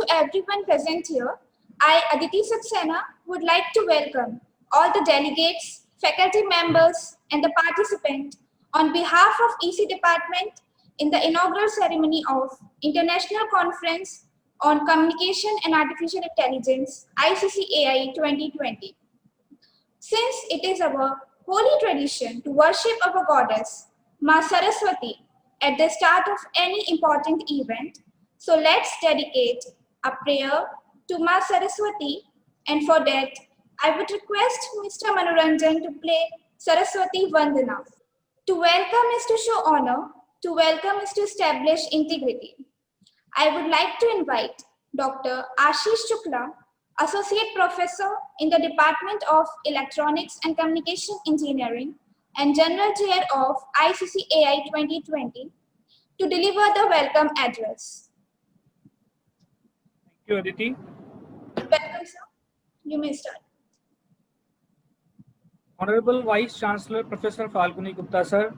to everyone present here. I, Aditi Saxena, would like to welcome all the delegates, faculty members, and the participants on behalf of EC Department in the inaugural ceremony of International Conference on Communication and Artificial Intelligence, ICC-AI 2020. Since it is our holy tradition to worship our goddess, Ma Saraswati, at the start of any important event, so let's dedicate a prayer to Ma Saraswati, and for that, I would request Mr. Manoranjan to play Saraswati Vandana. To welcome is to show honor, to welcome is to establish integrity. I would like to invite Dr. Ashish Shukla, Associate Professor in the Department of Electronics and Communication Engineering and General Chair of ICC-AI 2020, to deliver the welcome address. Thank you, Aditi. Welcome, sir. You may start. Honorable Vice Chancellor Professor Falguni Gupta sir,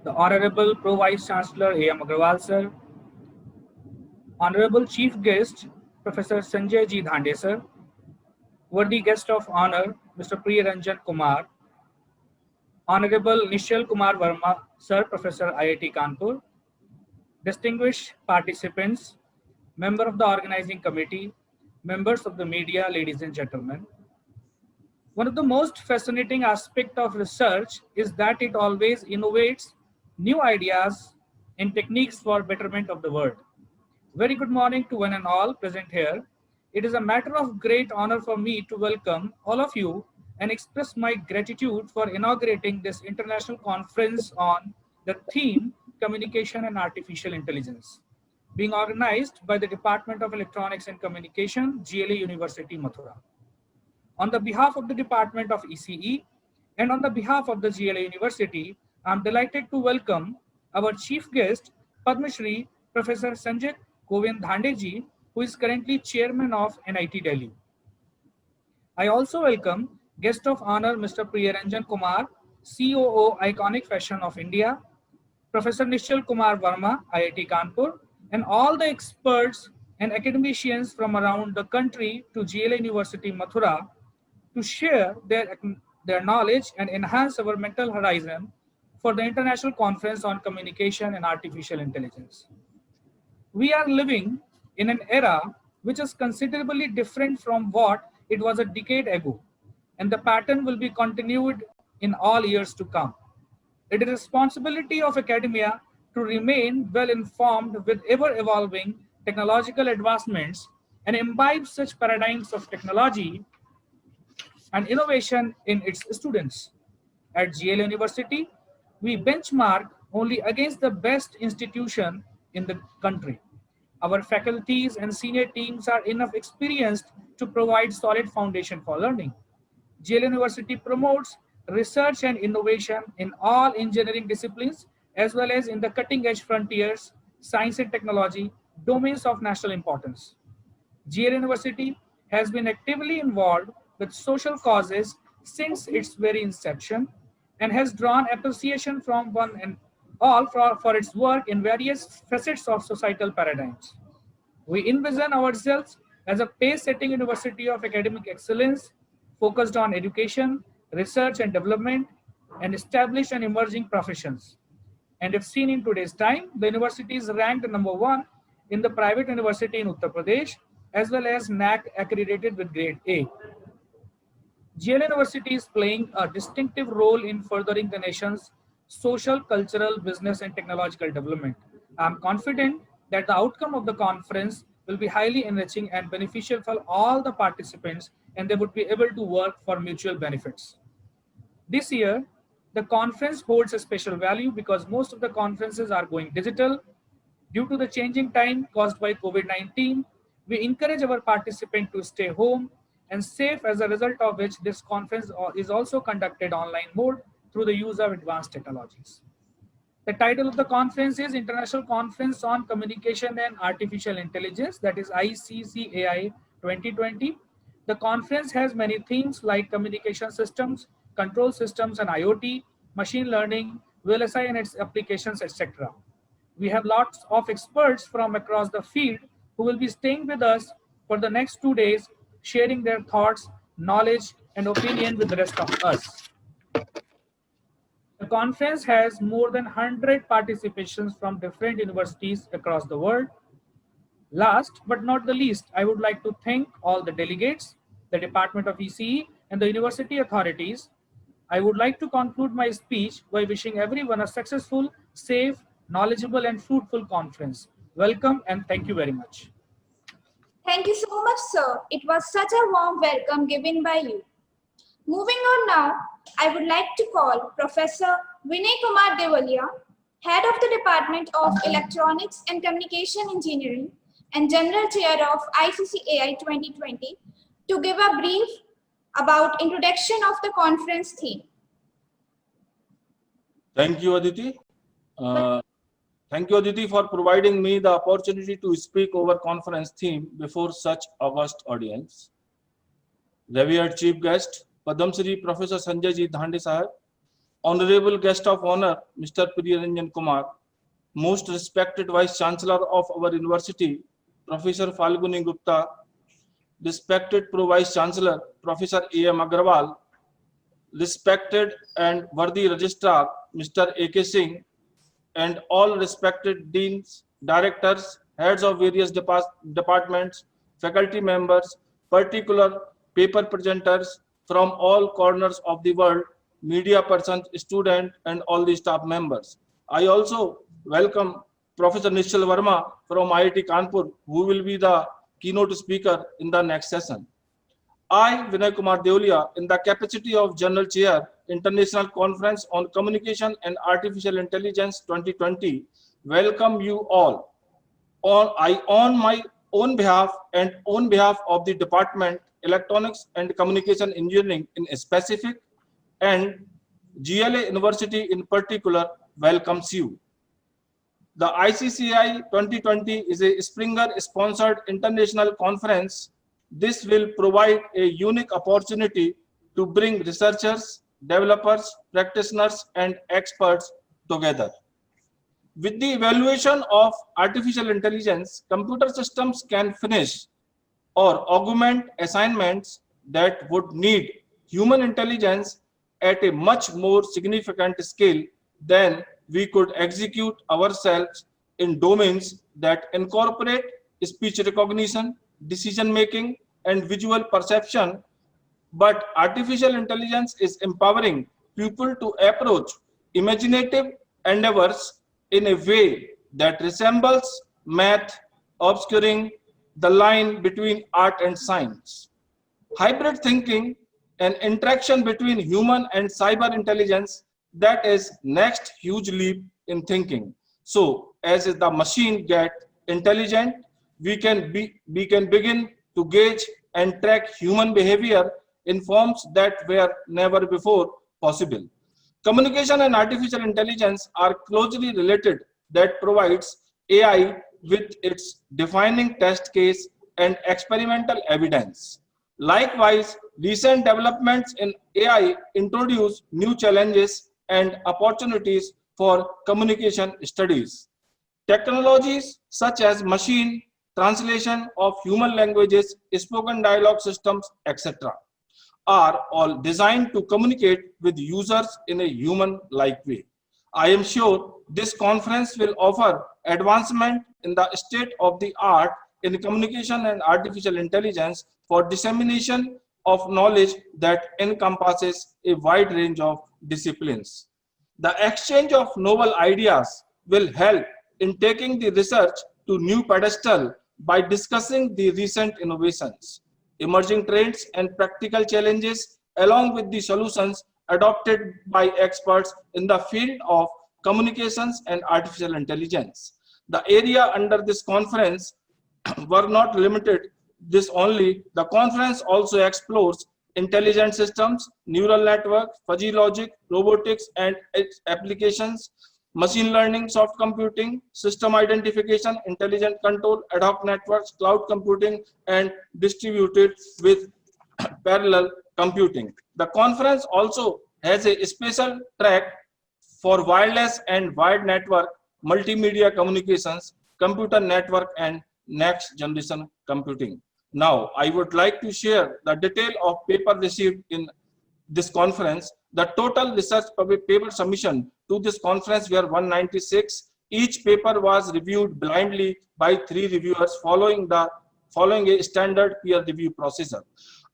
the Honorable Pro Vice Chancellor A.M. Agarwal sir, Honorable Chief Guest Professor Sanjay G. Dhande sir, worthy guest of honor Mr. Priyaranjan Kumar, Honorable Nishal Kumar Verma sir, Professor IIT Kanpur, distinguished participants, member of the organizing committee, members of the media, ladies and gentlemen. One of the most fascinating aspects of research is that it always innovates new ideas and techniques for betterment of the world. Very good morning to one and all present here. It is a matter of great honor for me to welcome all of you and express my gratitude for inaugurating this international conference on the theme Communication and Artificial Intelligence, being organized by the Department of Electronics and Communication, GLA University, Mathura. On the behalf of the Department of ECE and on the behalf of the GLA University, I am delighted to welcome our chief guest, Padma Shri Professor Sanjay Govind Dhande ji, who is currently chairman of NIT Delhi. I also welcome guest of honor Mr. Priyaranjan Kumar, COO Iconic Fashion of India, Professor Nishal Kumar Verma, IIT Kanpur, and all the experts and academicians from around the country to GLA University Mathura to share their knowledge and enhance our mental horizon for the International Conference on Communication and Artificial Intelligence. We are living in an era which is considerably different from what it was a decade ago, and the pattern will be continued in all years to come. It is the responsibility of academia to remain well informed with ever-evolving technological advancements and imbibe such paradigms of technology and innovation in its students. At GLA University, we benchmark only against the best institution in the country. Our faculties and senior teams are enough experienced to provide solid foundation for learning. GLA University promotes research and innovation in all engineering disciplines as well as in the cutting-edge frontiers, science and technology, domains of national importance. GLA University has been actively involved with social causes since its very inception and has drawn appreciation from one and all for its work in various facets of societal paradigms. We envision ourselves as a pace-setting university of academic excellence focused on education, research and development, and established and emerging professions. And if seen in today's time, the university is ranked number 1 in the private university in Uttar Pradesh, as well as NAC accredited with grade A. GLA University is playing a distinctive role in furthering the nation's social, cultural, business, and technological development. I am confident that the outcome of the conference will be highly enriching and beneficial for all the participants, and they would be able to work for mutual benefits. This year, the conference holds a special value because most of the conferences are going digital. Due to the changing time caused by COVID-19, we encourage our participants to stay home and safe, as a result of which this conference is also conducted online mode through the use of advanced technologies. The title of the conference is International Conference on Communication and Artificial Intelligence, that is ICC-AI 2020. The conference has many themes like communication systems, control systems and IoT, machine learning, VLSI and its applications, etc. We have lots of experts from across the field who will be staying with us for the next 2 days, sharing their thoughts, knowledge, and opinion with the rest of us. The conference has more than 100 participations from different universities across the world. Last but not the least, I would like to thank all the delegates, the Department of ECE, and the university authorities. I would like to conclude my speech by wishing everyone a successful, safe, knowledgeable, and fruitful conference. Welcome and thank you very much. Thank you so much, sir. It was such a warm welcome given by you. Moving on now, I would like to call Professor Vinay Kumar Devalia, Head of the Department of Electronics and Communication Engineering and General Chair of ICC-AI 2020, to give a brief about introduction of the conference theme. Thank you, Aditi. Thank you, Aditi, for providing me the opportunity to speak over conference theme before such august audience. Revered Chief Guest, Padam Shri Professor Sanjay Ji Dhande Sahab, Honorable Guest of Honor, Mr. Priya Ranjan Kumar, Most Respected Vice Chancellor of our University, Professor Falguni Gupta, Respected Pro Vice Chancellor, Professor A.M. Agrawal, Respected and worthy Registrar, Mr. A.K. Singh, and all respected deans, directors, heads of various departments, faculty members, particular paper presenters from all corners of the world, media persons, students, and all the staff members. I also welcome Professor Nishal Verma from IIT Kanpur, who will be the keynote speaker in the next session. I, Vinay Kumar Devalia, in the capacity of General Chair, International Conference on Communication and Artificial Intelligence 2020, welcome you all. On my own behalf and on behalf of the Department, Electronics and Communication Engineering in specific, and GLA University in particular, welcomes you. The ICC-AI 2020 is a Springer-sponsored international conference. This will provide a unique opportunity to bring researchers, developers, practitioners, and experts together. With the evaluation of artificial intelligence, computer systems can finish or augment assignments that would need human intelligence at a much more significant scale than we could execute ourselves in domains that incorporate speech recognition, decision making, and visual perception. But artificial intelligence is empowering people to approach imaginative endeavors in a way that resembles math, obscuring the line between art and science. Hybrid thinking, an interaction between human and cyber intelligence, that is next huge leap in thinking. So as the machine get intelligent, we can begin to gauge and track human behavior in forms that were never before possible. Communication and artificial intelligence are closely related. That provides AI with its defining test case and experimental evidence. Likewise, recent developments in AI introduce new challenges and opportunities for communication studies. Technologies such as machine translation of human languages, spoken dialogue systems, etc., are all designed to communicate with users in a human-like way. I am sure this conference will offer advancement in the state of the art in communication and artificial intelligence for dissemination of knowledge that encompasses a wide range of disciplines. The exchange of novel ideas will help in taking the research to new pedestal by discussing the recent innovations, emerging trends, and practical challenges, along with the solutions adopted by experts in the field of communications and artificial intelligence. The area under this conference were not limited this only. The conference also explores intelligent systems, neural networks, fuzzy logic, robotics and its applications, machine learning, soft computing, system identification, intelligent control, ad hoc networks, cloud computing, and distributed with parallel computing. The conference also has a special track for wireless and wired network, multimedia communications, computer network, and next generation computing. Now, I would like to share the detail of paper received in this conference. The total research paper submission to this conference were 196. Each paper was reviewed blindly by 3 reviewers following a standard peer review procedure.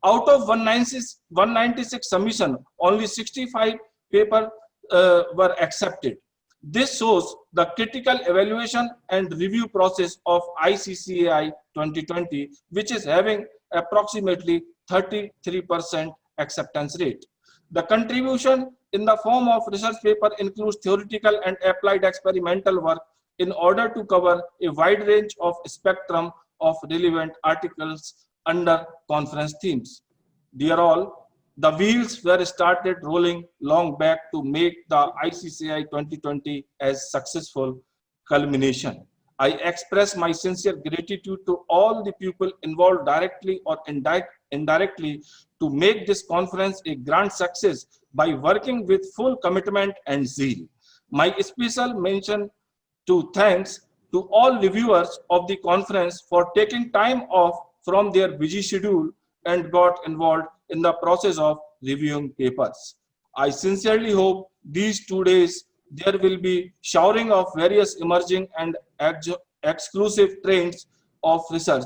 Out of 196 submission, only 65 papers were accepted. This shows the critical evaluation and review process of ICCAI 2020, which is having approximately 33% acceptance rate. The contribution in the form of research paper includes theoretical and applied experimental work in order to cover a wide range of spectrum of relevant articles under conference themes. Dear all, the wheels were started rolling long back to make the ICCAI 2020 as successful culmination. I express my sincere gratitude to all the people involved directly or indirectly to make this conference a grand success by working with full commitment and zeal. My special mention to thanks to all reviewers of the conference for taking time off from their busy schedule and got involved in the process of reviewing papers. I sincerely hope these 2 days there will be showering of various emerging and exclusive trends of research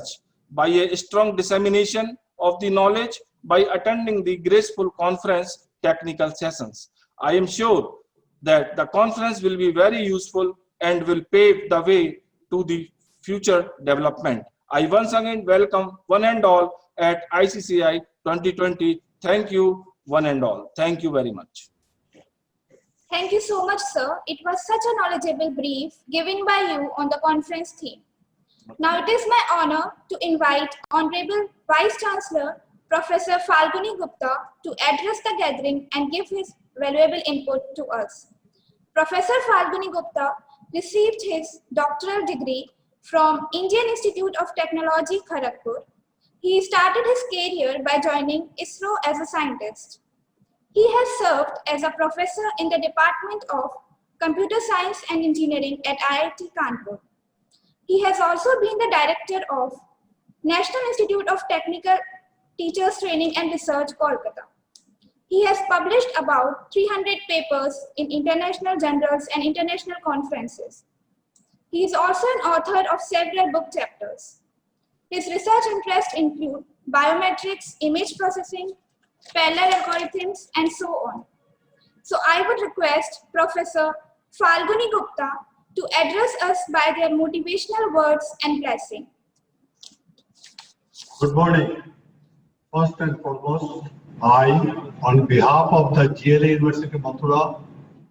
by a strong dissemination of the knowledge by attending the graceful conference technical sessions. I am sure that the conference will be very useful and will pave the way to the future development. I once again welcome one and all at ICCAI 2020. Thank you, one and all. Thank you very much. Thank you so much, sir. It was such a knowledgeable brief given by you on the conference theme. Now it is my honor to invite Honorable Vice Chancellor, Professor Falguni Gupta, to address the gathering and give his valuable input to us. Professor Falguni Gupta received his doctoral degree from Indian Institute of Technology, Kharagpur. He started his career by joining ISRO as a scientist. He has served as a professor in the Department of Computer Science and Engineering at IIT Kanpur. He has also been the director of National Institute of Technical Teachers Training and Research, Kolkata. He has published about 300 papers in international journals and international conferences. He is also an author of several book chapters. His research interests include biometrics, image processing, parallel algorithms, and so on. So I would request Professor Falguni Gupta to address us by their motivational words and blessing. Good morning. First and foremost, I, on behalf of the GLA University Mathura,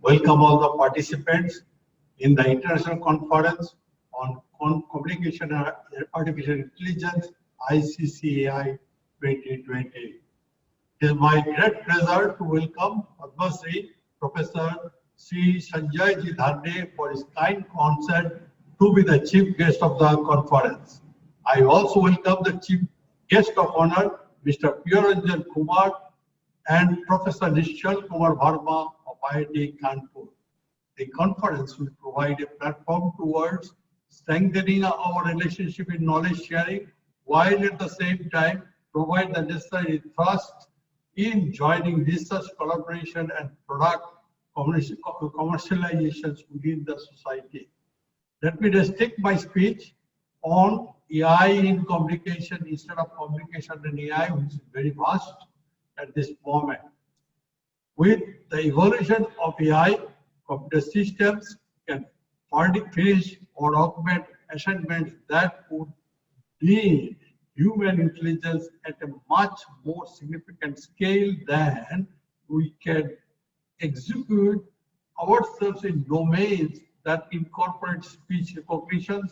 welcome all the participants in the International Conference on Communication and Artificial Intelligence, ICCAI 2020. It is my great pleasure to welcome Padma Shri Professor Sri Sanjay Ji Dhande for his kind consent to be the chief guest of the conference. I also welcome the chief guest of honor, Mr. Priyaranjan Kumar and Professor Nishchal Kumar Verma of IIT Kanpur. The conference will provide a platform towards strengthening our relationship in knowledge sharing, while at the same time provide the necessary trust in joining research collaboration and product commercializations within the society. Let me restrict my speech on AI in communication instead of communication and AI, which is very vast at this moment. With the evolution of AI, computer systems can finish or augment assignments that would need human intelligence at a much more significant scale than we can execute ourselves in domains that incorporate speech recognition,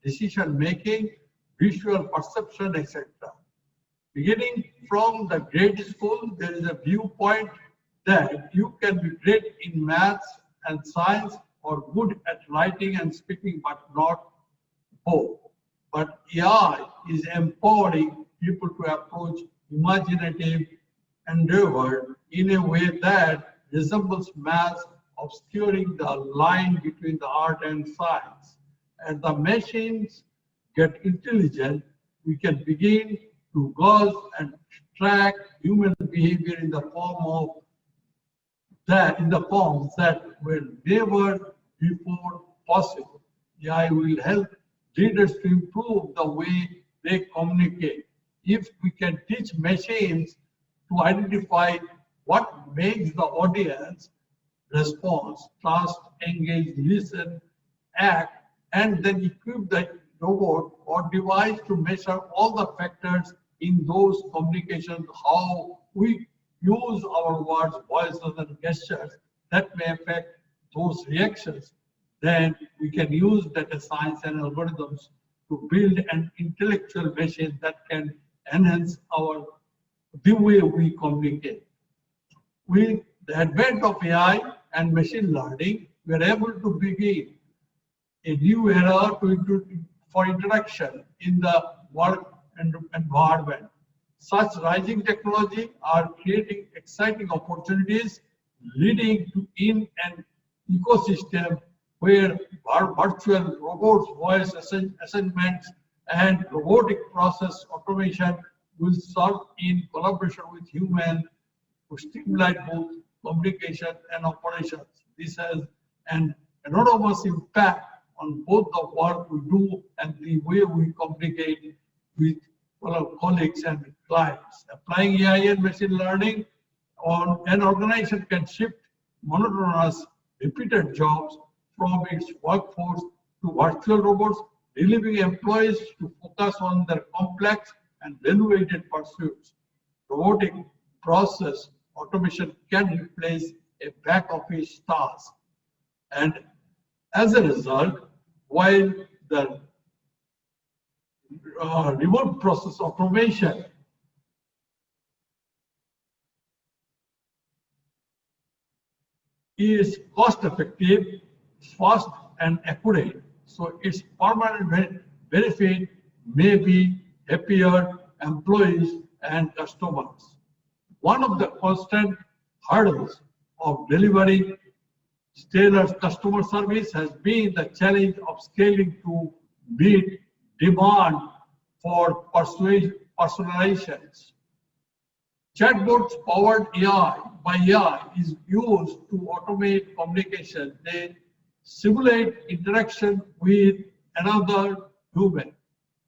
decision making, visual perception, etc. Beginning from the grade school, there is a viewpoint that you can be great in maths and science or good at writing and speaking, but not both. But AI is empowering people to approach imaginative endeavor in a way that resembles maths, obscuring the line between the art and science. And the machines get intelligent, we can begin to gauge and track human behavior in the forms that were never before possible. AI will help leaders to improve the way they communicate. If we can teach machines to identify what makes the audience respond, trust, engage, listen, act, and then equip the robot or device to measure all the factors in those communications, how we use our words, voices, and gestures that may affect those reactions, then we can use data science and algorithms to build an intellectual machine that can enhance the way we communicate. With the advent of AI and machine learning, we are able to begin a new era for interaction in the work environment. Such rising technology are creating exciting opportunities, leading to an ecosystem where virtual robots, voice assignments, and robotic process automation will serve in collaboration with humans to stimulate both communication and operations. This has an enormous impact on both the work we do and the way we communicate with our colleagues and clients. Applying AI and machine learning on an organization can shift monotonous, repeated jobs from its workforce to virtual robots, relieving employees to focus on their complex and value-added pursuits. Robotic process automation can replace a back office task. And as a result, while the remote process automation is cost effective, fast and accurate, so its permanent benefit may be happier employees and customers. One of the constant hurdles of delivering stellar customer service has been the challenge of scaling to meet demand for personalizations. Chatbots powered by AI is used to automate communication. They simulate interaction with another human.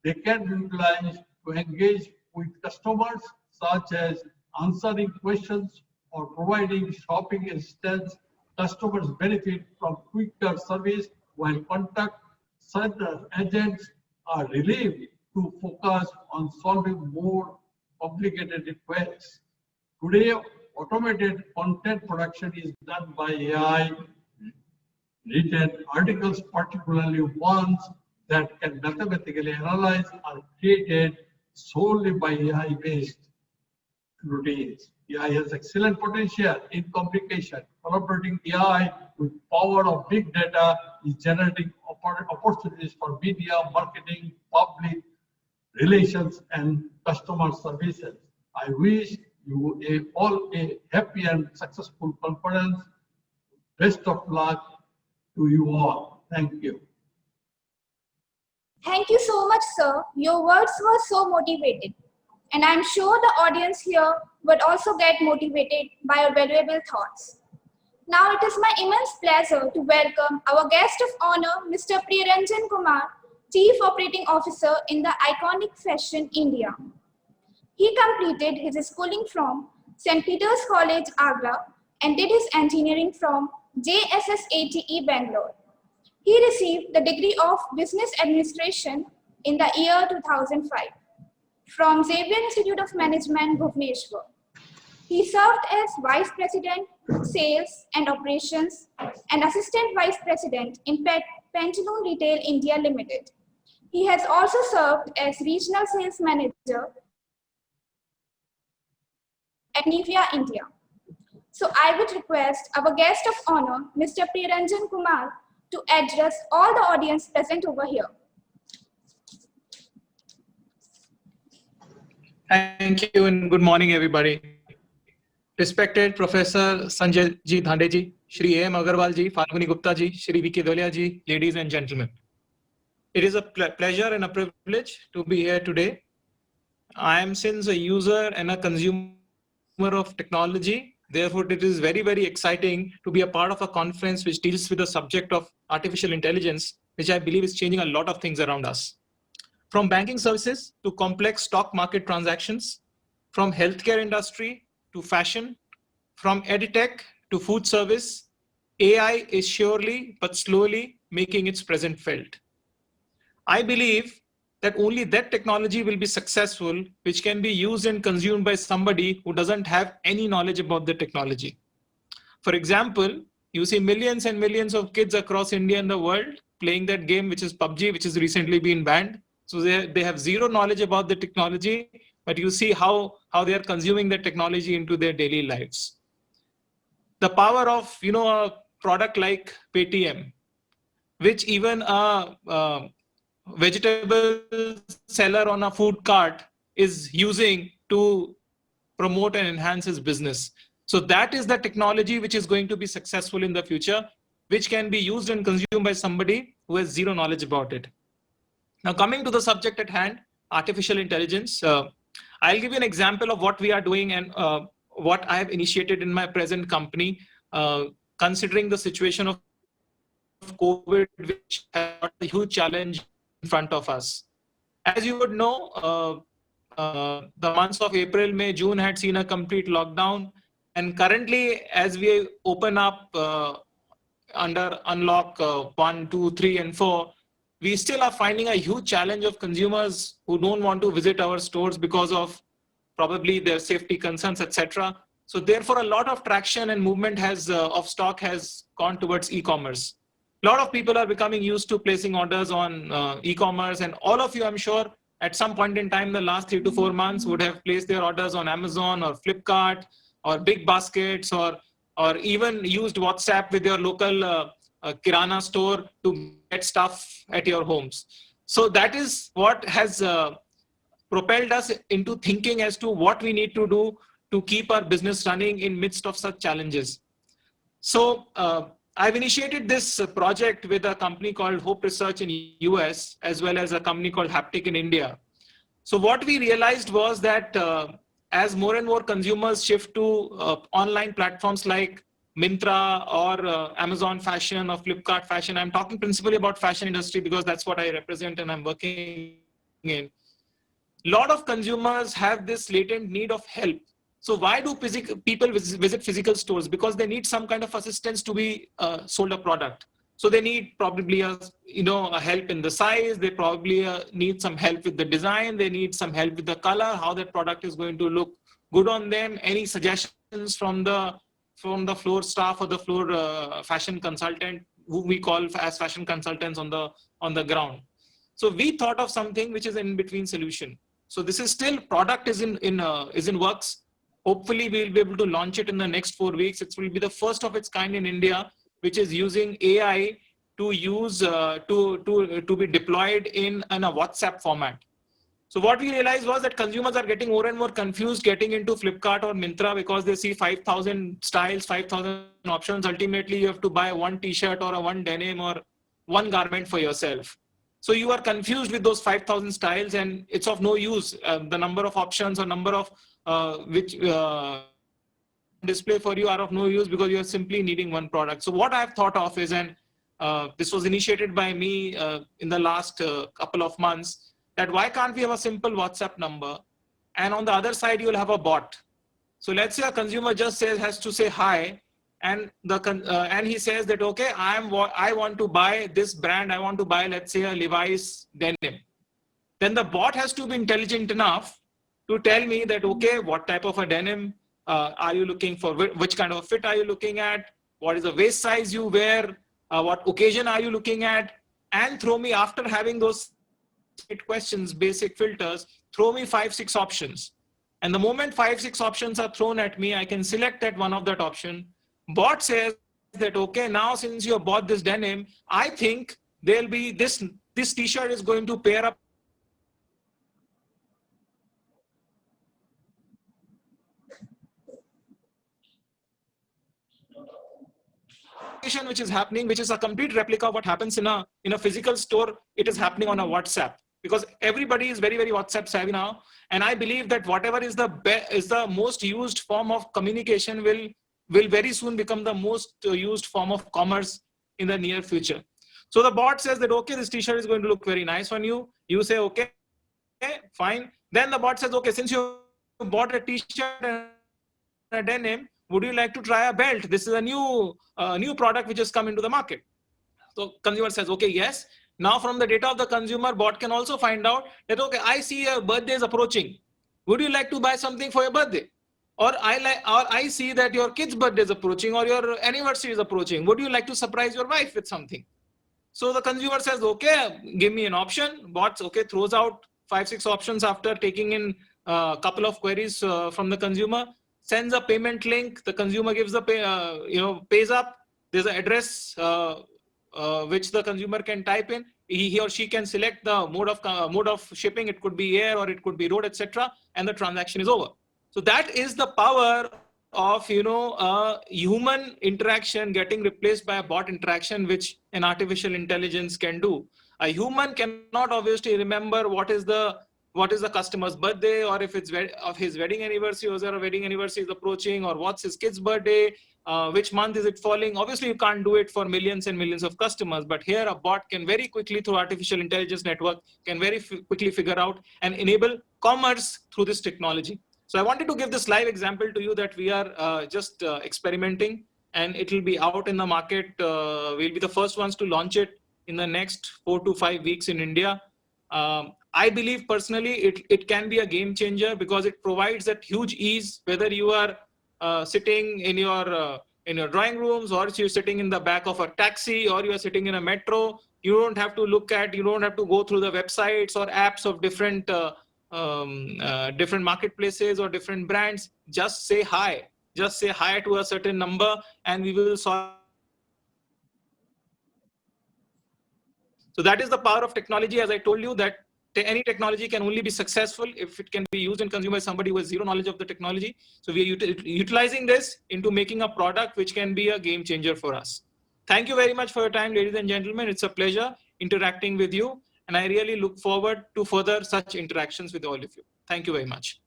They can be utilized to engage with customers, such as answering questions or providing shopping assistance. Customers benefit from quicker service, while contact center agents are relieved to focus on solving more complicated requests. Today, automated content production is done by AI. Written articles, particularly ones that can mathematically analyze, are created solely by AI-based routines. AI has excellent potential in communication. Collaborating AI with power of big data is generating opportunities for media, marketing, public relations, and customer services. I wish you all a happy and successful conference. Best of luck to you all. Thank you. Thank you so much, sir. Your words were so motivated. And I'm sure the audience here would also get motivated by your valuable thoughts. Now it is my immense pleasure to welcome our guest of honor, Mr. Priyaranjan Kumar, Chief Operating Officer in the iconic Fashion India. He completed his schooling from St. Peter's College, Agra, and did his engineering from JSSATE, Bangalore. He received the degree of Business Administration in the year 2005 from Xavier Institute of Management, Bhubaneswar. He served as Vice President, Sales and Operations and Assistant Vice President in Pantaloons Retail India Limited. He has also served as Regional Sales Manager at Nivea India. So I would request our guest of honor, Mr. Priyaranjan Kumar, to address all the audience present over here. Thank you and good morning, everybody. Respected Professor Sanjay Ji Dhande Ji, Shri A.M. Agarwal Ji, Falguni Gupta Ji, Shri V.K. Dolia Ji, ladies and gentlemen. It is a pleasure and a privilege to be here today. I am since a user and a consumer of technology. Therefore, it is very, very exciting to be a part of a conference which deals with the subject of artificial intelligence, which I believe is changing a lot of things around us. From banking services to complex stock market transactions, from healthcare industry to fashion, from edtech to food service, AI is surely but slowly making its presence felt. I believe that only that technology will be successful which can be used and consumed by somebody who doesn't have any knowledge about the technology. For example, you see millions and millions of kids across India and the world playing that game, which is PUBG, which has recently been banned. So they have zero knowledge about the technology, but you see how they are consuming the technology into their daily lives. The power of a product like Paytm, which even a vegetable seller on a food cart is using to promote and enhance his business. So that is the technology which is going to be successful in the future, which can be used and consumed by somebody who has zero knowledge about it. Now, coming to the subject at hand, artificial intelligence, I'll give you an example of what we are doing and what I have initiated in my present company, considering the situation of COVID, which has a huge challenge in front of us. As you would know, the months of April, May, June had seen a complete lockdown. And currently, as we open up under unlock 1, 2, 3, and 4, we still are finding a huge challenge of consumers who don't want to visit our stores because of probably their safety concerns, etc. So therefore, a lot of traction and movement of stock has gone towards e-commerce. A lot of people are becoming used to placing orders on e-commerce, and all of you, I'm sure, at some point in time, the last 3 to 4 months would have placed their orders on Amazon or Flipkart or Big Baskets or even used WhatsApp with your local Kirana store to get stuff at your homes. So that is what has propelled us into thinking as to what we need to do to keep our business running in midst of such challenges. So I've initiated this project with a company called Hope Research in US, as well as a company called Haptic in India. So what we realized was that as more and more consumers shift to online platforms like Myntra or Amazon Fashion or Flipkart Fashion, I'm talking principally about fashion industry because that's what I represent and I'm working in. A lot of consumers have this latent need of help. So why do people visit physical stores? Because they need some kind of assistance to be sold a product. So they need probably a help in the size. They probably need some help with the design. They need some help with the color, how that product is going to look good on them. Any suggestions from the floor staff or the floor fashion consultant, who we call as fashion consultants on the ground. So we thought of something which is an in-between solution. So this is still product is in works. Hopefully we'll be able to launch it in the next 4 weeks. It will be the first of its kind in India, which is using AI to use to be deployed in a WhatsApp format. So what we realized was that consumers are getting more and more confused getting into Flipkart or Myntra because they see 5,000 styles, 5,000 options. Ultimately, you have to buy one t-shirt or a one denim or one garment for yourself. So you are confused with those 5,000 styles and it's of no use. The number of options or number of which display for you are of no use because you are simply needing one product. So what I've thought of is, and this was initiated by me in the last couple of months, that why can't we have a simple WhatsApp number? And on the other side, you'll have a bot. So let's say a consumer just has to say hi, and and he says that, okay, I want to buy this brand. I want to buy, let's say, a Levi's denim. Then the bot has to be intelligent enough to tell me that, okay, what type of a denim are you looking for? Which kind of a fit are you looking at? What is the waist size you wear? What occasion are you looking at? And throw me, after having those 8 questions, basic filters, throw me 5, 6 options. And the moment 5, 6 options are thrown at me, I can select that one of that option. Bot says that, okay, now since you have bought this denim, I think there'll be this t-shirt is going to pair up communication which is happening, which is a complete replica of what happens in a physical store, it is happening on a WhatsApp, because everybody is very, very WhatsApp savvy now. And I believe that whatever is the most used form of communication will very soon become the most used form of commerce in the near future. So the bot says that, okay, this t-shirt is going to look very nice on you. You say, okay, fine. Then the bot says, okay, since you bought a t-shirt and a denim, would you like to try a belt? This is a new product which has come into the market. So consumer says, okay, yes. Now from the data of the consumer, bot can also find out that, okay, I see your birthday is approaching. Would you like to buy something for your birthday? Or I see that your kid's birthday is approaching, or your anniversary is approaching. Would you like to surprise your wife with something? So the consumer says, okay, give me an option. Bots, okay, throws out 5-6 options after taking in a couple of queries from the consumer, sends a payment link. The consumer gives the pays up. There's an address which the consumer can type in. He or she can select the mode of shipping. It could be air or it could be road, etc. And the transaction is over. So that is the power of human interaction getting replaced by a bot interaction, which an artificial intelligence can do. A human cannot obviously remember what is the customer's birthday, or if it's of his wedding anniversary, or their wedding anniversary is approaching, or what's his kid's birthday, which month is it falling. Obviously you can't do it for millions and millions of customers, but here a bot can very quickly, through artificial intelligence network, can very quickly figure out and enable commerce through this technology. So I wanted to give this live example to you that we are just experimenting, and it will be out in the market. We'll be the first ones to launch it in the next 4 to 5 weeks in India. I believe personally it can be a game changer, because it provides that huge ease, whether you are sitting in your drawing rooms, or you're sitting in the back of a taxi, or you're sitting in a metro. You don't have to you don't have to go through the websites or apps of different marketplaces or different brands. Just say hi to a certain number, and we will solve. So that is the power of technology. As I told you, that any technology can only be successful if it can be used in consumer by somebody who has zero knowledge of the technology. So we are utilizing this into making a product which can be a game changer for us. Thank you very much for your time, ladies and gentlemen. It's a pleasure interacting with you, and I really look forward to further such interactions with all of you. Thank you very much.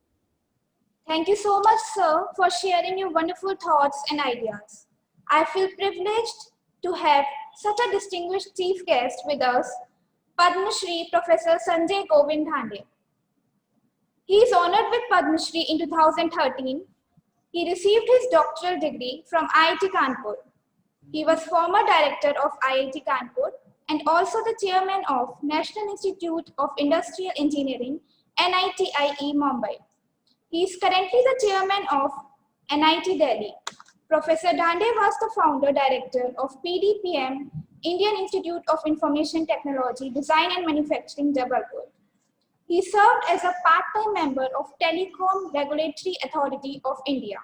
Thank you so much, sir, for sharing your wonderful thoughts and ideas. I feel privileged to have such a distinguished chief guest with us, Padma Shri Professor Sanjay Govind Dhande. He is honored with Padma Shri in 2013. He received his doctoral degree from IIT Kanpur. He was former director of IIT Kanpur and also the chairman of National Institute of Industrial Engineering, NITIE Mumbai. He is currently the chairman of NIT Delhi. Professor Dhande was the founder director of PDPM, Indian Institute of Information Technology, Design and Manufacturing, Jabalpur. He served as a part-time member of Telecom Regulatory Authority of India.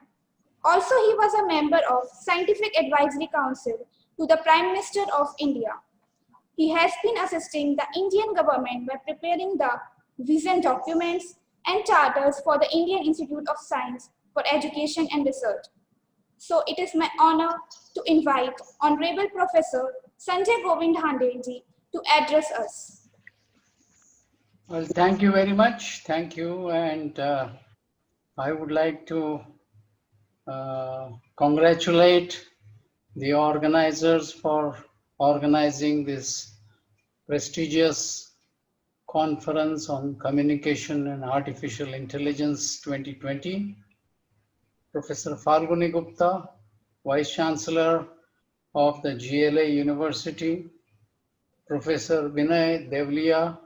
Also, he was a member of Scientific Advisory Council to the Prime Minister of India. He has been assisting the Indian government by preparing the vision documents and charters for the Indian Institute of Science for Education and Research. So it is my honor to invite Honorable Professor Sanjay Govind Dhande ji to address us. Well, thank you very much. Thank you. And I would like to congratulate the organizers for organizing this prestigious conference on communication and artificial intelligence 2020. Professor Falguni Gupta, Vice Chancellor of the GLA University, Professor Vinay Devlia,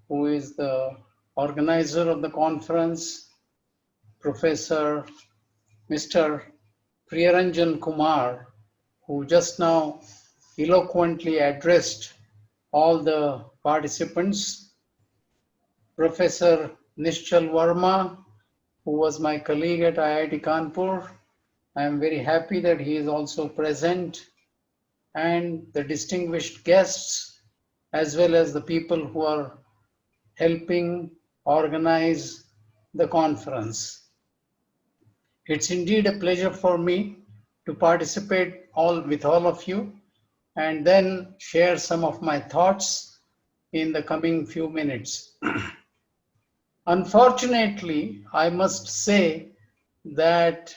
who is the organizer of the conference, Professor Mr. Priyaranjan Kumar, who just now eloquently addressed all the participants, Professor Nishchal Verma, who was my colleague at IIT Kanpur. I am very happy that he is also present, and the distinguished guests, as well as the people who are helping organize the conference. It's indeed a pleasure for me to participate with all of you and then share some of my thoughts in the coming few minutes. Unfortunately, I must say that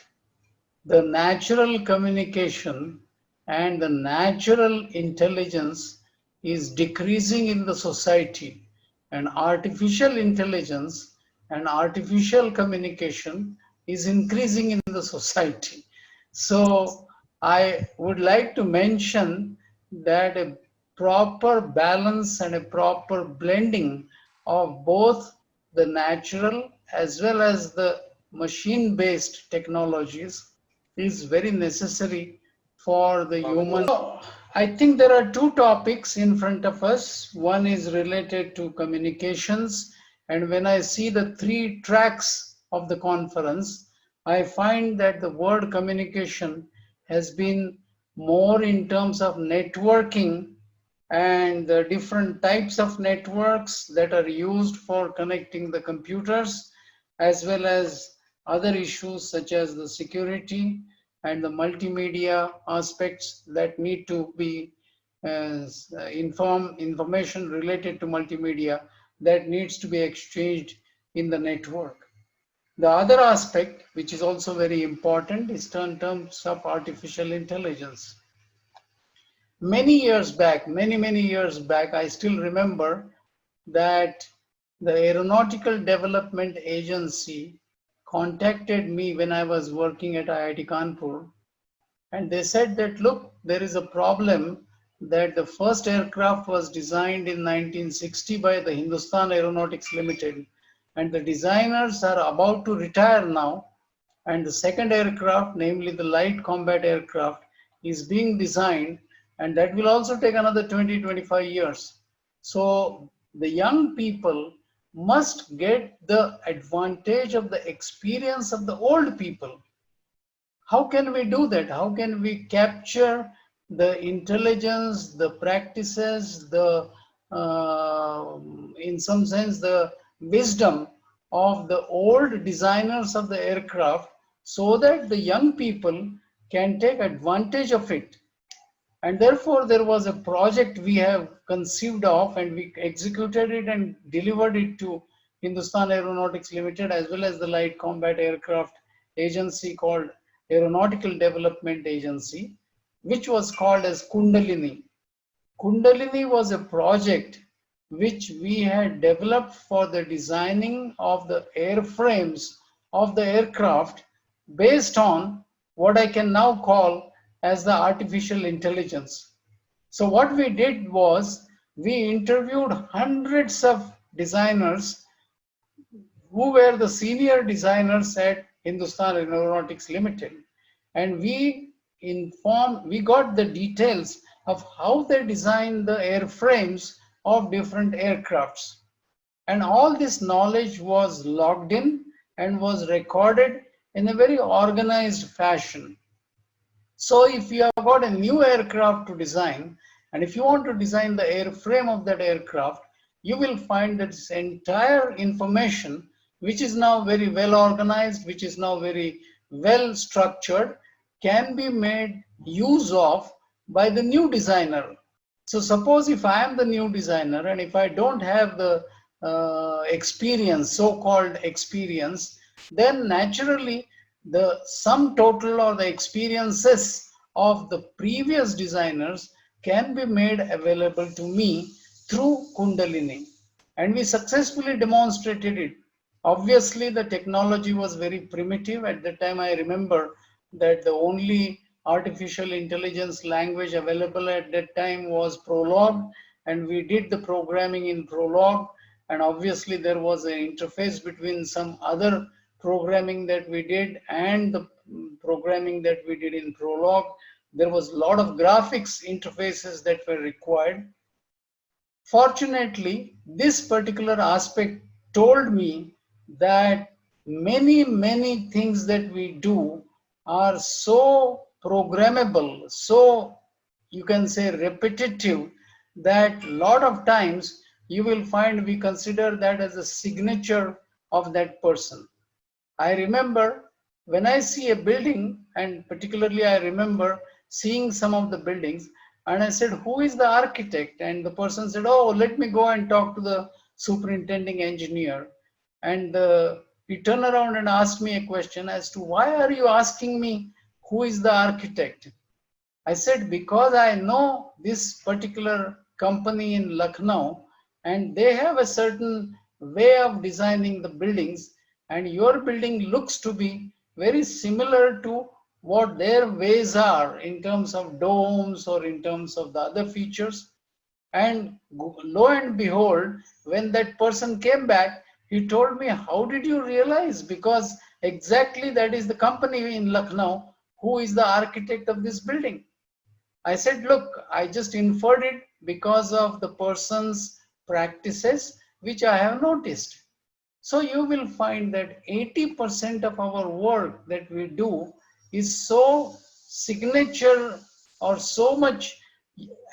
the natural communication and the natural intelligence is decreasing in the society, and artificial intelligence and artificial communication is increasing in the society. So I would like to mention that a proper balance and a proper blending of both the natural as well as the machine-based technologies is very necessary for the human. I think there are two topics in front of us. One is related to communications, and when I see the three tracks of the conference, I find that the word communication has been more in terms of networking and the different types of networks that are used for connecting the computers, as well as other issues such as the security and the multimedia aspects that need to be information related to multimedia that needs to be exchanged in the network. The other aspect, which is also very important, is in terms of artificial intelligence. Many years back, many years back, I still remember that the Aeronautical Development Agency contacted me when I was working at IIT Kanpur, and they said that, look, there is a problem that the first aircraft was designed in 1960 by the Hindustan Aeronautics Limited, and the designers are about to retire now, and the second aircraft, namely the light combat aircraft, is being designed, and that will also take another 20-25 years. So the young people must get the advantage of the experience of the old people. How can we do that? How can we capture the intelligence, the practices, the in some sense the wisdom of the old designers of the aircraft, so that the young people can take advantage of it? And therefore there was a project we have conceived of, and we executed it and delivered it to Hindustan Aeronautics Limited as well as the Light Combat Aircraft Agency called Aeronautical Development Agency, which was called as Kundalini. Kundalini was a project which we had developed for the designing of the airframes of the aircraft based on what I can now call as the artificial intelligence. So what we did was we interviewed hundreds of designers who were the senior designers at Hindustan Aeronautics Limited, and we got the details of how they designed the airframes of different aircrafts. And all this knowledge was logged in and was recorded in a very organized fashion. So if you have got a new aircraft to design, and if you want to design the airframe of that aircraft, you will find that this entire information, which is now very well organized, which is now very well structured, can be made use of by the new designer. So suppose if I am the new designer and if I don't have the experience, so-called experience, then naturally the sum total or the experiences of the previous designers can be made available to me through Kundalini. And we successfully demonstrated it. Obviously, the technology was very primitive. At that time, I remember that the only artificial intelligence language available at that time was Prolog, and we did the programming in Prolog. And obviously, there was an interface between some other programming that we did and the programming that we did in Prolog. There was a lot of graphics interfaces that were required. Fortunately, this particular aspect told me that many things that we do are so programmable, so you can say repetitive, that a lot of times you will find we consider that as a signature of that person. I remember when I see a building, and particularly I remember seeing some of the buildings, and I said, who is the architect? And the person said, oh, let me go and talk to the superintending engineer. And he turned around and asked me a question as to, why are you asking me who is the architect? I said, because I know this particular company in Lucknow, and they have a certain way of designing the buildings, and your building looks to be very similar to what their ways are in terms of domes or in terms of the other features. And lo and behold, when that person came back, he told me, how did you realize? Because exactly that is the company in Lucknow who is the architect of this building. I said, look, I just inferred it because of the person's practices, which I have noticed. So you will find that 80% of our work that we do is so signature or so much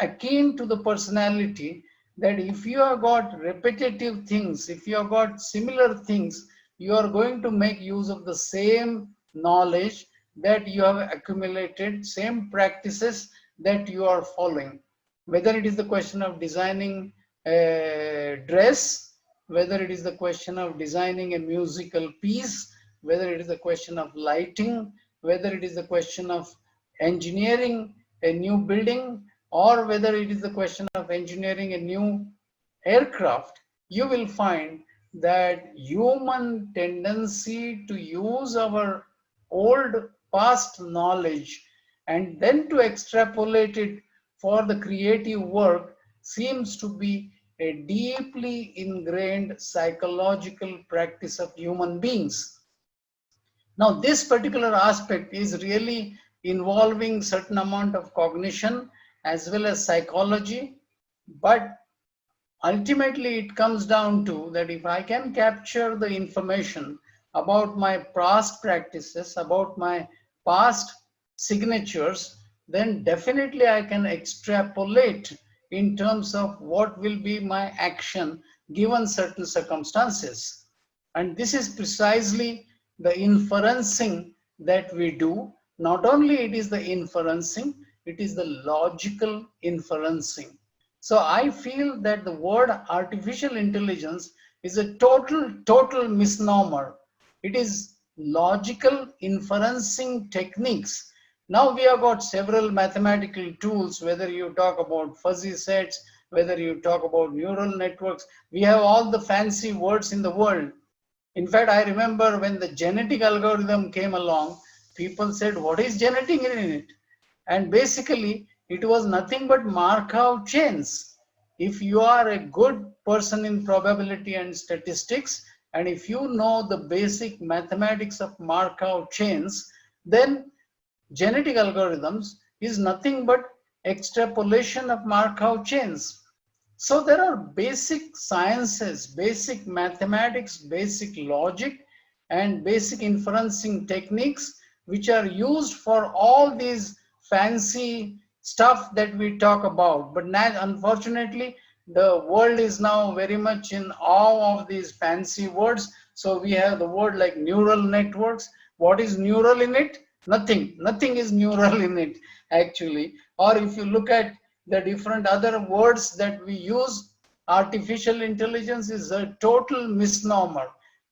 akin to the personality that if you have got repetitive things, if you have got similar things, you are going to make use of the same knowledge that you have accumulated, same practices that you are following. Whether it is the question of designing a dress, whether it is the question of designing a musical piece, whether it is the question of lighting, whether it is the question of engineering a new building, or whether it is the question of engineering a new aircraft, you will find that human tendency to use our old past knowledge and then to extrapolate it for the creative work seems to be a deeply ingrained psychological practice of human beings. Now, this particular aspect is really involving certain amount of cognition as well as psychology, but ultimately it comes down to that if I can capture the information about my past practices, about my past signatures, then definitely I can extrapolate in terms of what will be my action given certain circumstances. And this is precisely the inferencing that we do. Not only it is the inferencing, it is the logical inferencing. So I feel that the word artificial intelligence is a total misnomer. It is logical inferencing techniques. Now we have got several mathematical tools, whether you talk about fuzzy sets, whether you talk about neural networks, we have all the fancy words in the world. In fact, I remember when the genetic algorithm came along, people said, what is genetic in it? And basically, it was nothing but Markov chains. If you are a good person in probability and statistics, and if you know the basic mathematics of Markov chains, then genetic algorithms is nothing but extrapolation of Markov chains. So there are basic sciences, basic mathematics, basic logic, and basic inferencing techniques which are used for all these fancy stuff that we talk about. But unfortunately, the world is now very much in awe of these fancy words. So we have the word like neural networks. What is neural in it? Nothing is neural in it actually. Or if you look at the different other words that we use, artificial intelligence is a total misnomer.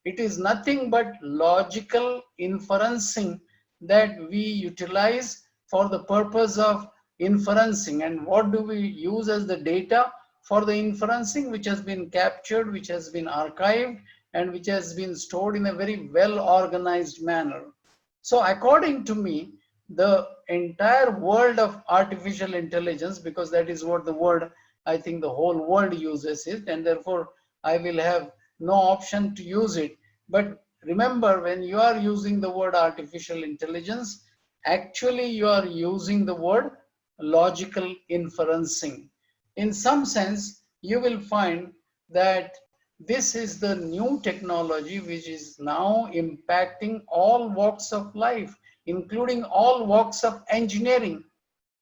It is nothing but logical inferencing that we utilize for the purpose of inferencing. And what do we use as the data for the inferencing, which has been captured, which has been archived, and which has been stored in a very well organized manner. So according to me, the entire world of artificial intelligence, because that is what the word I think the whole world uses it, and therefore I will have no option to use it. But remember, when you are using the word artificial intelligence, actually you are using the word logical inferencing. In some sense, you will find that this is the new technology which is now impacting all walks of life, including all walks of engineering.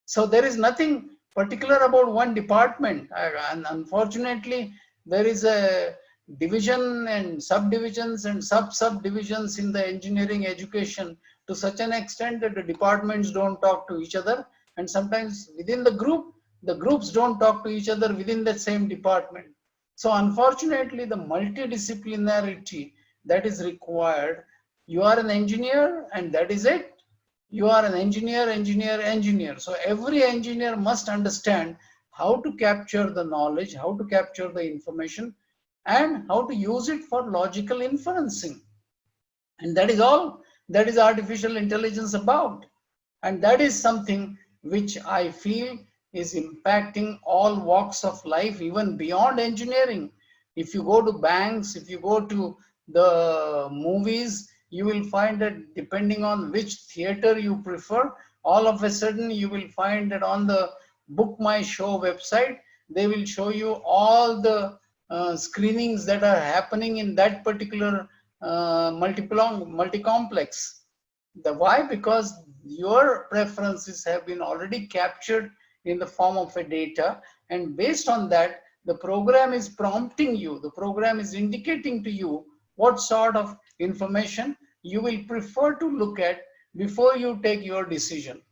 So there is nothing particular about one department. And unfortunately, there is a division and subdivisions and sub-subdivisions in the engineering education to such an extent that the departments don't talk to each other, and sometimes within the groups don't talk to each other within the same department. So unfortunately, the multidisciplinarity that is required, you are an engineer and that is it. You are an engineer. So every engineer must understand how to capture the knowledge, how to capture the information, and how to use it for logical inferencing. And that is all that is artificial intelligence about. And that is something which I feel is impacting all walks of life, even beyond engineering. If you go to banks, if you go to the movies, you will find that depending on which theater you prefer, all of a sudden you will find that on the Book My Show website, they will show you all the screenings that are happening in that particular multi-complex. Why? Because your preferences have been already captured in the form of a data, and based on that, the program is prompting you, the program is indicating to you what sort of information you will prefer to look at before you take your decision.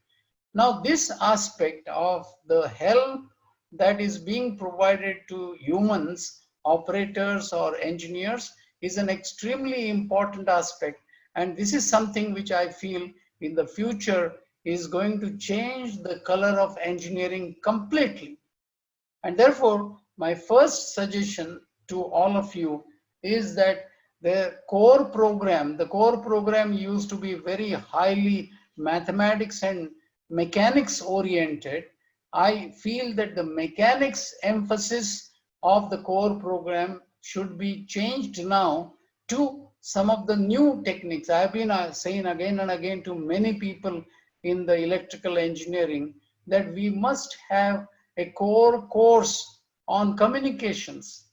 Now, this aspect of the help that is being provided to humans, operators or engineers, is an extremely important aspect. And this is something which I feel in the future is going to change the color of engineering completely. And therefore, my first suggestion to all of you is that the core program used to be very highly mathematics and mechanics oriented. I feel that the mechanics emphasis of the core program should be changed now to some of the new techniques. I have been saying again and again to many people in the electrical engineering that we must have a core course on communications,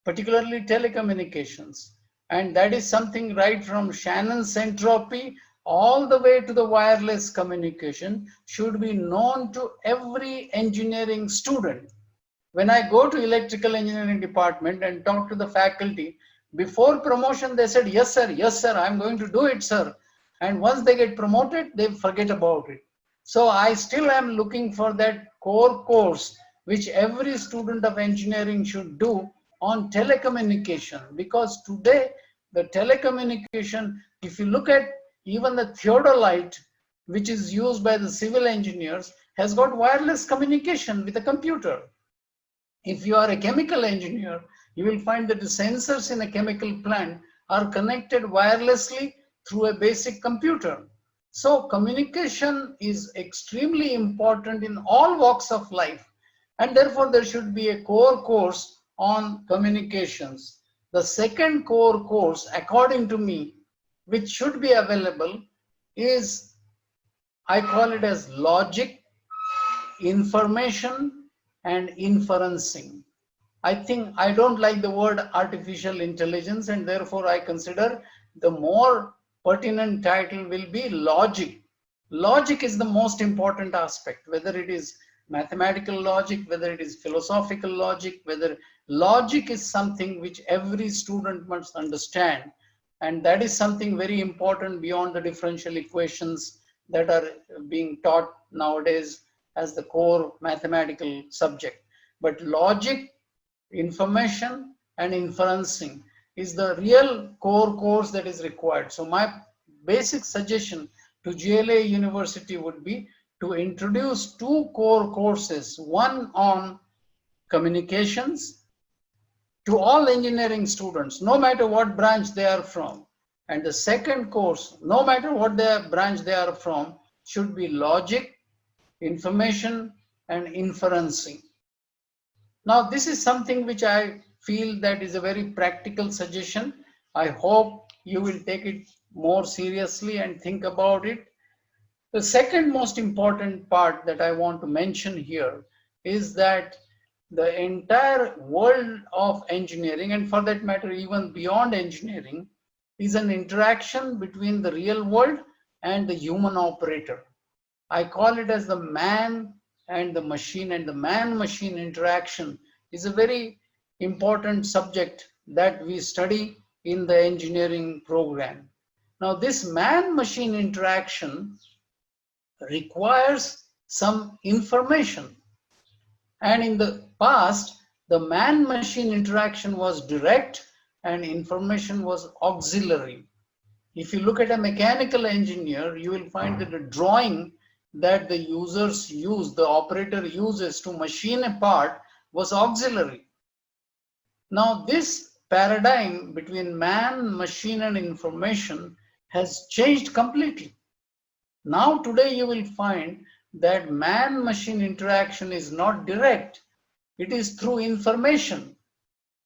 particularly telecommunications. And that is something right from Shannon's entropy all the way to the wireless communication should be known to every engineering student. When I go to electrical engineering department and talk to the faculty, before promotion, they said, yes, sir, I'm going to do it, sir. And once they get promoted, they forget about it. So I still am looking for that core course, which every student of engineering should do on telecommunication, because today the telecommunication, if you look at even the theodolite, which is used by the civil engineers, has got wireless communication with a computer. If you are a chemical engineer, you will find that the sensors in a chemical plant are connected wirelessly through a basic computer. So communication is extremely important in all walks of life, and therefore there should be a core course on communications. The second core course, according to me, which should be available is, I call it as logic, information, and inferencing. I don't like the word artificial intelligence, and therefore I consider the more pertinent title will be logic. Logic is the most important aspect, whether it is mathematical logic, whether it is philosophical logic, whether logic is something which every student must understand. And that is something very important beyond the differential equations that are being taught nowadays as the core mathematical subject. But logic, information, and inferencing is the real core course that is required. So my basic suggestion to GLA University would be to introduce two core courses, one on communications to all engineering students, no matter what branch they are from. And the second course, no matter what their branch they are from, should be logic, information, and inferencing. Now, this is something which I feel that is a very practical suggestion. I hope you will take it more seriously and think about it. The second most important part that I want to mention here is that the entire world of engineering, and for that matter, even beyond engineering, is an interaction between the real world and the human operator. I call it as the man and the machine, and the man-machine interaction is a very important subject that we study in the engineering program. Now, this man-machine interaction requires some information. And in the past, the man-machine interaction was direct and information was auxiliary. If you look at a mechanical engineer, you will find that the drawing that the users use, the operator uses to machine a part was auxiliary. Now, this paradigm between man, machine, and information has changed completely. Now, today you will find that man-machine interaction is not direct. It is through information.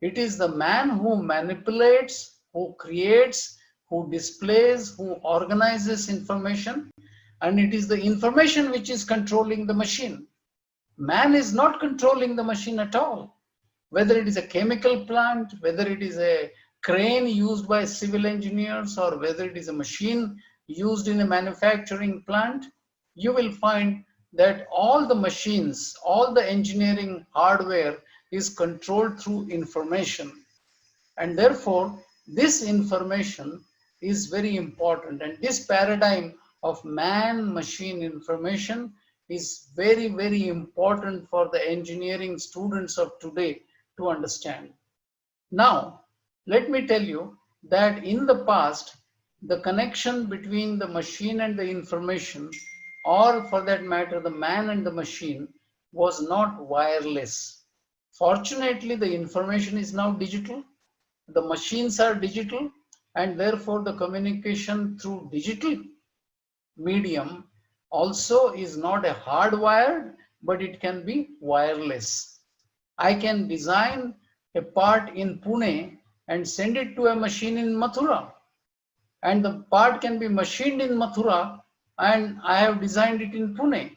It is the man who manipulates, who creates, who displays, who organizes information, and it is the information which is controlling the machine. Man is not controlling the machine at all. Whether it is a chemical plant, whether it is a crane used by civil engineers, or whether it is a machine used in a manufacturing plant, you will find that all the machines, all the engineering hardware is controlled through information. And therefore, this information is very important. And this paradigm of man-machine information is very, very important for the engineering students of today to understand. Now, let me tell you that in the past, the connection between the machine and the information, or for that matter, the man and the machine, was not wireless. Fortunately, the information is now digital, the machines are digital, and therefore the communication through digital medium also is not a hardwired, but it can be wireless. I can design a part in Pune and send it to a machine in Mathura, and the part can be machined in Mathura, and I have designed it in Pune.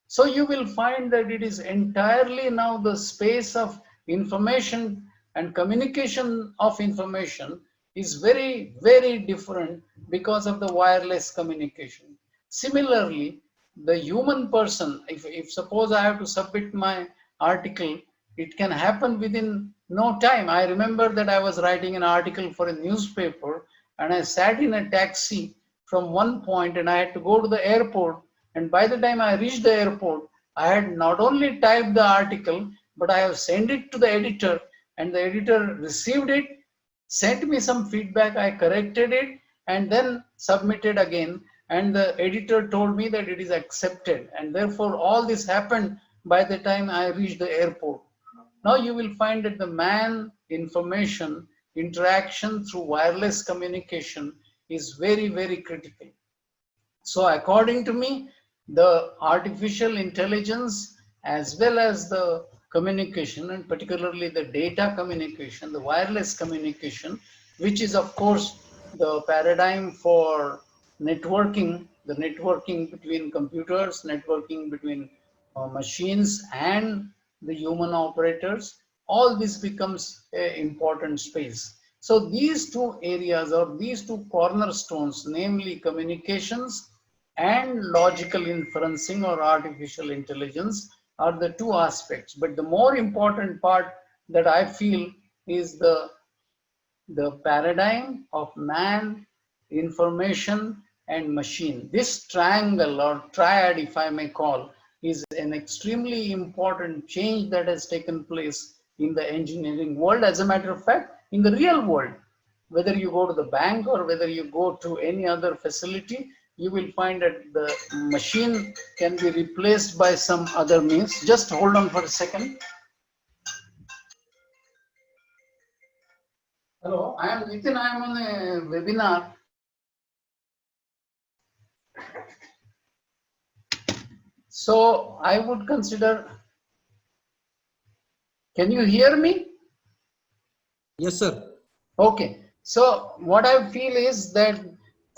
So you will find that it is entirely now the space of information and communication of information is very, very different because of the wireless communication. Similarly, the human person, if suppose I have to submit my article, it can happen within no time. I remember that I was writing an article for a newspaper, and I sat in a taxi from one point and I had to go to the airport. And by the time I reached the airport, I had not only typed the article, but I have sent it to the editor, and the editor received it, sent me some feedback, I corrected it, and then submitted again. And the editor told me that it is accepted. And therefore, all this happened by the time I reached the airport. Now you will find that the man information interaction through wireless communication is very, very critical. So according to me, the artificial intelligence as well as the communication, and particularly the data communication, the wireless communication, which is of course the paradigm for networking, the networking between computers, networking between machines and the human operators, all this becomes an important space. So these two areas, or these two cornerstones, namely communications and logical inferencing or artificial intelligence, are the two aspects. But the more important part that I feel is the paradigm of man, information, and machine. This triangle or triad, if I may call, is an extremely important change that has taken place in the engineering world. As a matter of fact, in the real world, whether you go to the bank or whether you go to any other facility, you will find that the machine can be replaced by some other means. Just hold on for a second. Hello, I am Nitin. I am on a webinar. So I would consider, can you hear me? Yes, sir. Okay. So what I feel is that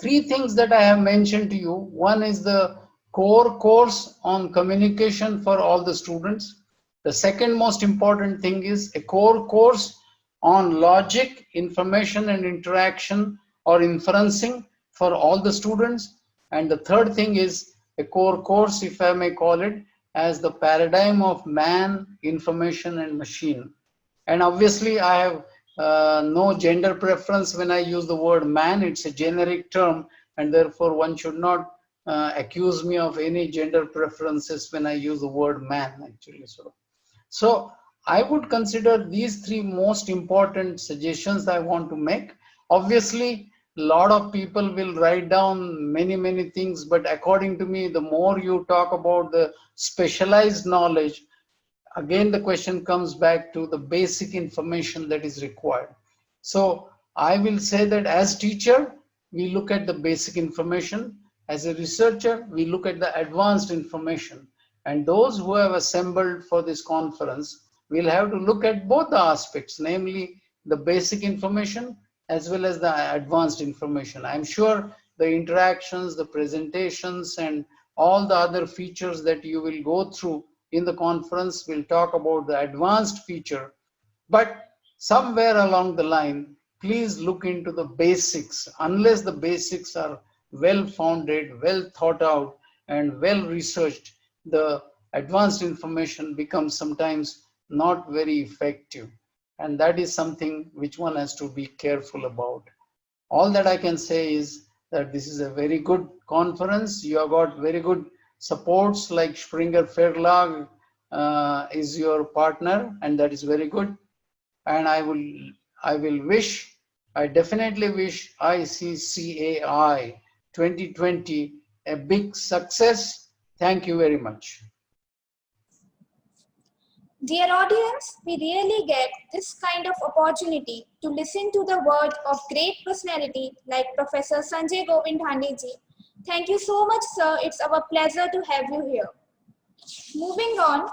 three things that I have mentioned to you. One is the core course on communication for all the students. The second most important thing is a core course on logic, information and interaction or inferencing for all the students. And the third thing is a core course, if I may call it, as the paradigm of man, information and machine. And obviously I have no gender preference when I use the word man. It's a generic term, and therefore one should not accuse me of any gender preferences when I use the word man, actually. So I would consider these three most important suggestions I want to make. Obviously, a lot of people will write down many things, but according to me, the more you talk about the specialized knowledge, again the question comes back to the basic information that is required. So I will say that as teacher, we look at the basic information. As a researcher, we look at the advanced information. And those who have assembled for this conference will have to look at both the aspects, namely the basic information as well as the advanced information. I'm sure the interactions, the presentations, and all the other features that you will go through in the conference will talk about the advanced feature. But somewhere along the line, please look into the basics. Unless the basics are well founded, well thought out, and well researched, the advanced information becomes sometimes not very effective. And that is something which one has to be careful about. All that I can say is that this is a very good conference. You have got very good supports, like Springer Verlag is your partner, and that is very good. And I definitely wish ICCAI 2020 a big success. Thank you very much. Dear audience, we really get this kind of opportunity to listen to the word of great personality like Professor Sanjay Govind Dhandiji. Thank you so much, sir. It's our pleasure to have you here. Moving on,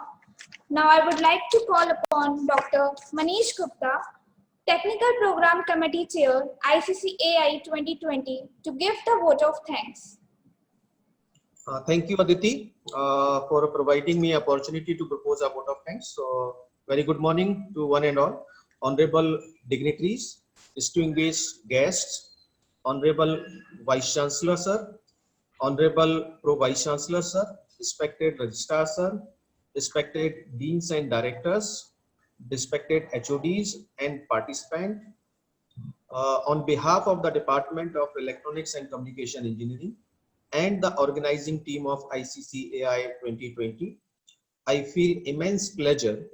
now I would like to call upon Dr. Manish Gupta, Technical Program Committee Chair, ICCAI 2020, to give the vote of thanks. Thank you, Aditi, for providing me opportunity to propose a vote of thanks. So, very good morning to one and all. Honorable dignitaries, distinguished guests, Honorable Vice Chancellor, sir, Honorable Pro Vice Chancellor, sir, respected Registrar, sir, respected Deans and Directors, respected HODs and participants. On behalf of the Department of Electronics and Communication Engineering and the organizing team of ICCAI 2020, I feel immense pleasure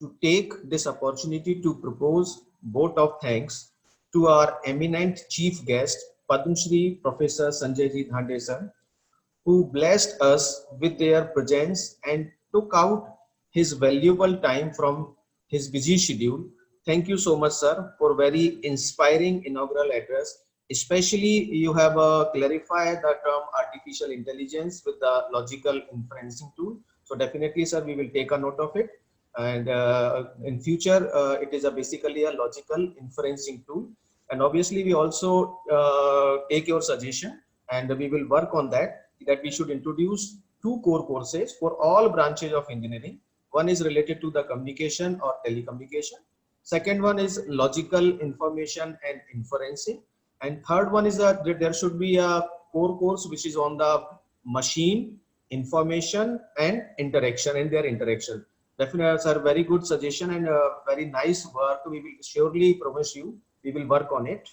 to take this opportunity to propose vote of thanks to our eminent chief guest, Padma Shri Professor Sanjay Ji Dhande sir, who blessed us with their presence and took out his valuable time from his busy schedule. Thank you so much, sir, for very inspiring inaugural address. Especially, you have clarified the term artificial intelligence with the logical inferencing tool. So definitely, sir, we will take a note of it. And in future, it is basically a logical inferencing tool. And obviously, we also take your suggestion and we will work on that we should introduce 2 core courses for all branches of engineering. One is related to the communication or telecommunication. Second one is logical information and inferencing. And third one is that there should be a core course which is on the machine, information and interaction and their interaction. Definitely, sir, very good suggestion and very nice work. We will surely promise you, we will work on it.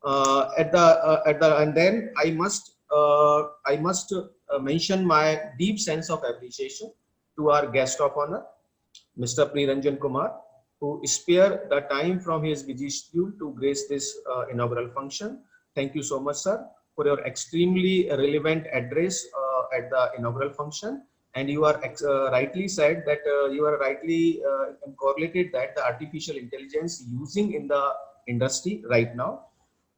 And then I must mention my deep sense of appreciation to our guest of honor, Mr. Priyaranjan Kumar, who spared the time from his busy schedule to grace this inaugural function. Thank you so much, sir, for your extremely relevant address at the inaugural function. And you are rightly said that you are rightly correlated that the artificial intelligence using in the industry right now.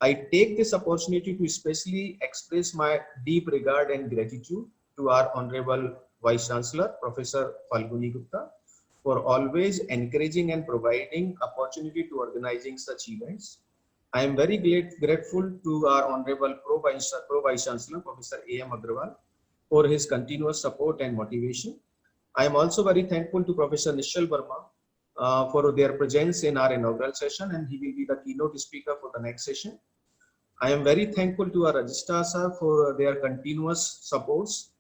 I take this opportunity to especially express my deep regard and gratitude to our Honorable Vice Chancellor, Professor Falguni Gupta, for always encouraging and providing opportunity to organizing such events. I am very grateful to our Honorable Pro Vice Chancellor, Professor A.M. Agrawal, for his continuous support and motivation. I am also very thankful to Professor Nishal Verma for their presence in our inaugural session, and he will be the keynote speaker for the next session. I am very thankful to our Registrar sir for their continuous supports.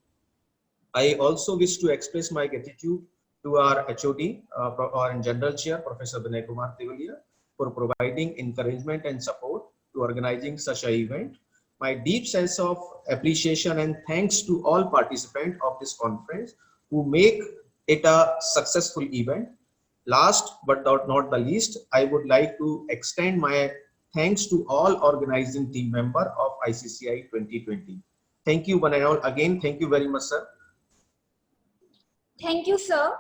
I also wish to express my gratitude to our HOD, our General Chair, Professor Vinay Kumar Tevalia, for providing encouragement and support to organizing such an event. My deep sense of appreciation and thanks to all participants of this conference who make it a successful event. Last but not the least, I would like to extend my thanks to all organizing team members of ICCI 2020. Thank you one and all. Again, thank you very much, sir. Thank you, sir.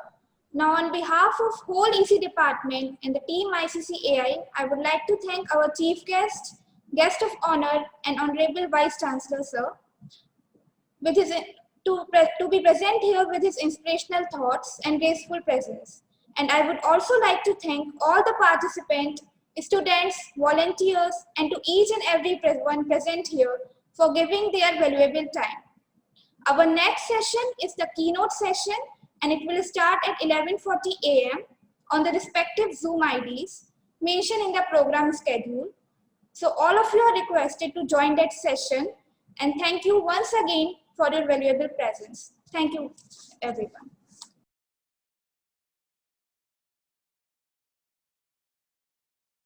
Now, on behalf of whole EC department and the team ICCAI, I would like to thank our chief guest, guest of honor, and Honorable Vice Chancellor, sir, with his, to be present here with his inspirational thoughts and graceful presence. And I would also like to thank all the participants, students, volunteers, and to each and every one present here for giving their valuable time. Our next session is the keynote session, and it will start at 11:40 a.m. on the respective Zoom IDs mentioned in the program schedule. So all of you are requested to join that session, and thank you once again for your valuable presence. Thank you, everyone.